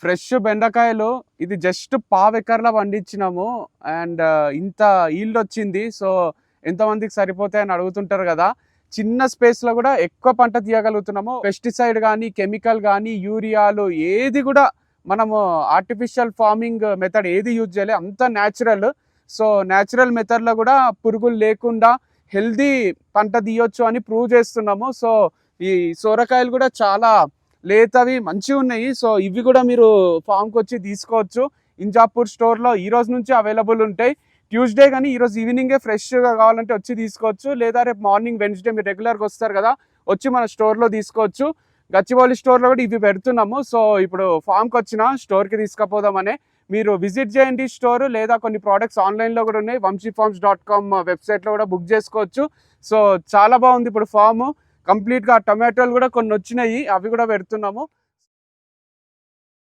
Fresh బెండకాయలు ఇది just పావు ఎకర్లా పండించినాము. అండ్ ఇంత ఈల్డ్ వచ్చింది. సో ఎంతమందికి సరిపోతాయని అడుగుతుంటారు కదా. చిన్న స్పేస్లో కూడా ఎక్కువ పంట తీయగలుగుతున్నాము. పెస్టిసైడ్ కానీ కెమికల్ కానీ యూరియాలు ఏది కూడా మనము ఆర్టిఫిషియల్ ఫార్మింగ్ మెథడ్ ఏది యూజ్ చేయలే, అంత న్యాచురల్. సో న్యాచురల్ మెథడ్లో కూడా పురుగులు లేకుండా హెల్దీ పంట తీయొచ్చు అని ప్రూవ్ చేస్తున్నాము. సో ఈ సొరకాయలు కూడా చాలా లేతవి మంచిగా ఉన్నాయి. సో ఇవి కూడా మీరు ఫామ్కి వచ్చి తీసుకోవచ్చు. ఇంజాపూర్ స్టోర్లో ఈ రోజు నుంచి అవైలబుల్ ఉంటాయి. ట్యూస్డే కానీ ఈరోజు ఈవినింగే ఫ్రెష్గా కావాలంటే వచ్చి తీసుకోవచ్చు, లేదా రేపు మార్నింగ్ వెన్స్డే మీరు రెగ్యులర్గా వస్తారు కదా వచ్చి మన స్టోర్లో తీసుకోవచ్చు. గచ్చిబౌలి స్టోర్లో కూడా ఇవి పెడుతున్నాము. సో ఇప్పుడు ఫామ్కి వచ్చిన స్టోర్కి తీసుకుపోదామనే మీరు విజిట్ చేయండి స్టోర్, లేదా కొన్ని ప్రోడక్ట్స్ ఆన్లైన్లో కూడా ఉన్నాయి. వంశీఫార్మ్స్.com వెబ్సైట్లో కూడా బుక్ చేసుకోవచ్చు. సో చాలా బాగుంది ఇప్పుడు ఫామ్ కంప్లీట్గా. టమాటోలు కూడా కొన్ని వచ్చినాయి, అవి కూడా పెడుతున్నాము.